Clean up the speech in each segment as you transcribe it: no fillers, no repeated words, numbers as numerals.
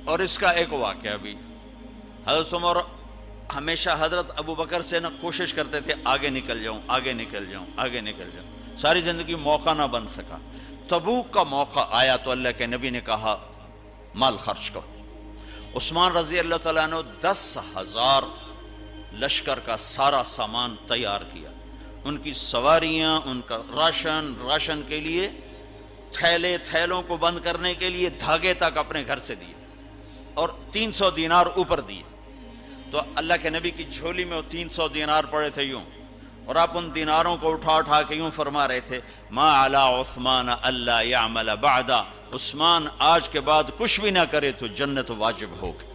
اور اس کا ایک واقعہ بھی، حضرت عمر ہمیشہ حضرت ابو بکر سے نہ کوشش کرتے تھے آگے نکل جاؤں، آگے نکل جاؤں، آگے نکل جاؤں، ساری زندگی موقع نہ بن سکا۔ تبوک کا موقع آیا تو اللہ کے نبی نے کہا مال خرچ کرو۔ عثمان رضی اللہ تعالیٰ عنہ 10,000 لشکر کا سارا سامان تیار کیا، ان کی سواریاں، ان کا راشن کے لیے تھیلوں کو بند کرنے کے لیے دھاگے تک اپنے گھر سے دیے، اور 300 دینار اوپر دیے۔ تو اللہ کے نبی کی جھولی میں وہ 300 دینار پڑے تھے یوں، اور آپ ان دیناروں کو اٹھا کے یوں فرما رہے تھے ما علی عثمان اللہ یعمل بعدا، عثمان آج کے بعد کچھ بھی نہ کرے تو جنت واجب ہوگی۔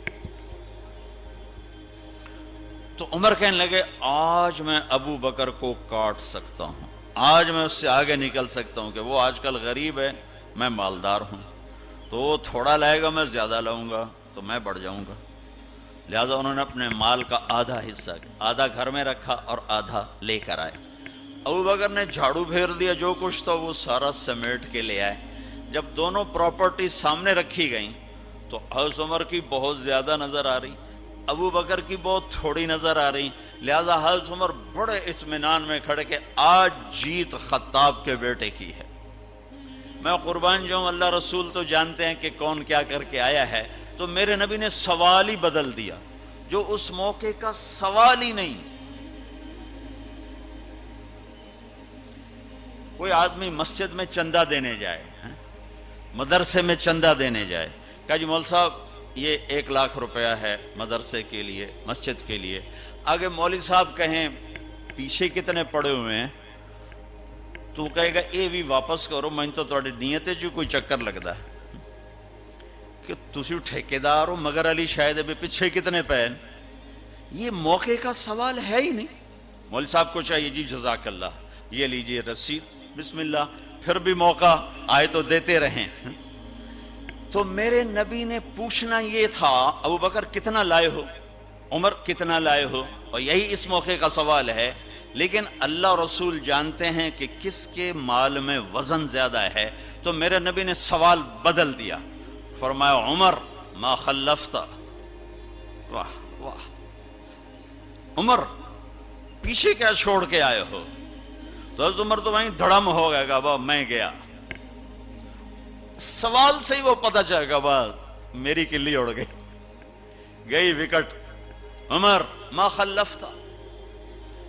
تو عمر کہنے لگے آج میں ابو بکر کو کاٹ سکتا ہوں، آج میں اس سے آگے نکل سکتا ہوں کہ وہ آج کل غریب ہے، میں مالدار ہوں، تو وہ تھوڑا لائے گا میں زیادہ لاؤں گا تو میں بڑھ جاؤں گا۔ لہٰذا انہوں نے اپنے مال کا آدھا حصہ، آدھا گھر میں رکھا اور آدھا لے کر آئے۔ ابو بکر نے جھاڑو پھیر دیا، جو کچھ تھا وہ سارا سمیٹ کے لے آئے۔ جب دونوں پراپرٹی سامنے رکھی گئیں تو حضرت عمر کی بہت زیادہ نظر آ رہی، ابو بکر کی بہت تھوڑی نظر آ رہی، لہٰذا حضرت عمر بڑے اطمینان میں کھڑے کہ آج جیت خطاب کے بیٹے کی ہے۔ میں قربان جاؤں، اللہ رسول تو جانتے ہیں کہ کون کیا کر کے آیا ہے، تو میرے نبی نے سوال ہی بدل دیا جو اس موقع کا سوال ہی نہیں۔ کوئی آدمی مسجد میں چندہ دینے جائے، مدرسے میں چندہ دینے جائے، کہا جی مول صاحب یہ 1 لاکھ روپیہ ہے مدرسے کے لیے، مسجد کے لیے۔ آگے مولوی صاحب کہیں پیچھے کتنے پڑے ہوئے ہیں، تو کہے گا اے بھی واپس کرو، میں تو تھوڑی نیت ہے جو کوئی چکر لگتا ہے کہ تسی ٹھیکیدار ہو، مگر علی شاید ابھی پیچھے کتنے پین۔ یہ موقع کا سوال ہے ہی نہیں۔ مولوی صاحب کو چاہیے جی جزاک اللہ، یہ لیجئے رسید، بسم اللہ، پھر بھی موقع آئے تو دیتے رہیں۔ تو میرے نبی نے پوچھنا یہ تھا ابو بکر کتنا لائے ہو، عمر کتنا لائے ہو، اور یہی اس موقع کا سوال ہے۔ لیکن اللہ رسول جانتے ہیں کہ کس کے مال میں وزن زیادہ ہے، تو میرے نبی نے سوال بدل دیا، فرمایا عمر ما خلفت، واہ واہ عمر پیچھے کیا چھوڑ کے آئے ہو؟ تو حضرت عمر تو وہیں دھڑم ہو گئے گا، با میں گیا، سوال سے ہی وہ پتہ چلے گا، با میری کلی اڑ گئی وکٹ۔ عمر ما خلفت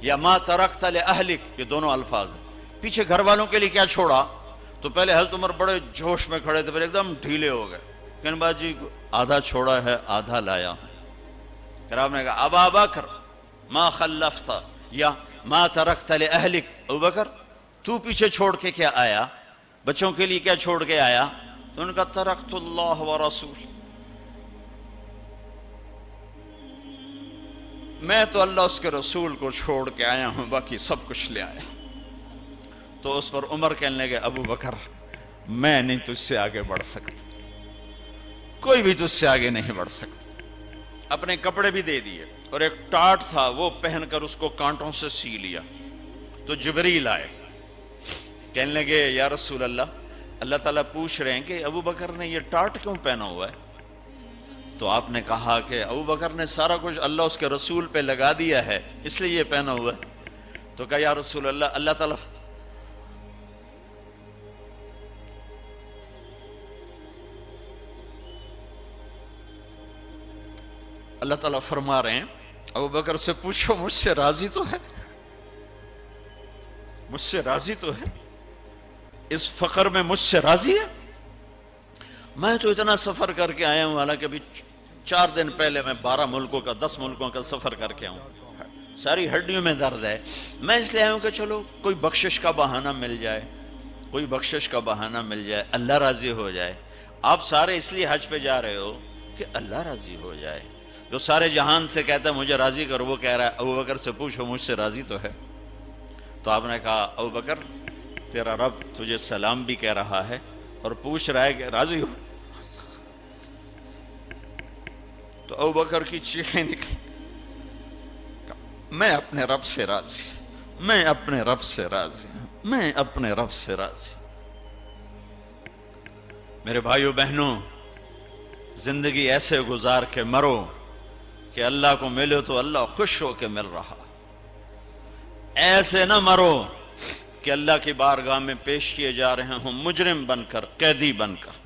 یا ما ترکت لأہلک، یہ دونوں الفاظ ہیں، پیچھے گھر والوں کے لیے کیا چھوڑا؟ تو پہلے حضرت عمر بڑے جوش میں کھڑے تھے، پھر ایک دم ڈھیلے ہو گئے، کہنے با جی آدھا چھوڑا ہے آدھا لایا ہوں۔ پھر آپ نے کہا ابا بکر ما خلفت یا ما ترکت لأہلک، ابو بکر تو پیچھے چھوڑ کے کیا آیا، بچوں کے لیے کیا چھوڑ کے آیا؟ تو ان کا ترکت اللہ ورسول، میں تو اللہ اس کے رسول کو چھوڑ کے آیا ہوں، باقی سب کچھ لے آیا۔ تو اس پر عمر کہنے لگے ابو بکر میں نہیں تجھ سے آگے بڑھ سکتا، کوئی بھی تجھ سے آگے نہیں بڑھ سکتا۔ اپنے کپڑے بھی دے دیے، اور ایک ٹاٹ تھا وہ پہن کر اس کو کانٹوں سے سی لیا۔ تو جبریل آئے، کہنے لگے یا رسول اللہ، اللہ تعالیٰ پوچھ رہے ہیں کہ ابو بکر نے یہ ٹاٹ کیوں پہنا ہوا ہے؟ تو آپ نے کہا کہ ابو بکر نے سارا کچھ اللہ اس کے رسول پہ لگا دیا ہے، اس لیے یہ پہنا ہوا ہے۔ تو کہا یا رسول اللہ، اللہ تعالیٰ اللہ تعالیٰ فرما رہے ہیں ابو بکر سے پوچھو مجھ سے راضی تو ہے، مجھ سے راضی تو ہے، اس فقر میں مجھ سے راضی ہے؟ میں تو اتنا سفر کر کے آیا ہوں، حالانکہ ابھی 4 دن پہلے میں 12 ملکوں کا 10 ملکوں کا سفر کر کے آؤں، ساری ہڈیوں میں درد ہے، میں اس لیے آیا ہوں کہ چلو کوئی بخشش کا بہانہ مل جائے، کوئی بخشش کا بہانہ مل جائے، اللہ راضی ہو جائے۔ آپ سارے اس لیے حج پہ جا رہے ہو کہ اللہ راضی ہو جائے۔ جو سارے جہان سے کہتا ہے مجھے راضی کرو، وہ کہہ رہا ہے ابو بکر سے پوچھو مجھ سے راضی تو ہے۔ تو آپ نے کہا ابو بکر تیرا رب تجھے سلام بھی کہہ رہا ہے اور پوچھ رہا ہے کہ راضی ہو؟ تو ابو بکر کی چیخیں نکلی، میں اپنے رب سے راضی، میں اپنے رب سے راضی، میں اپنے رب سے راضی۔ میرے بھائیو بہنوں، زندگی ایسے گزار کے مرو کہ اللہ کو ملو تو اللہ خوش ہو کے مل رہا، ایسے نہ مرو کہ اللہ کی بارگاہ میں پیش کیے جا رہے ہوں مجرم بن کر، قیدی بن کر۔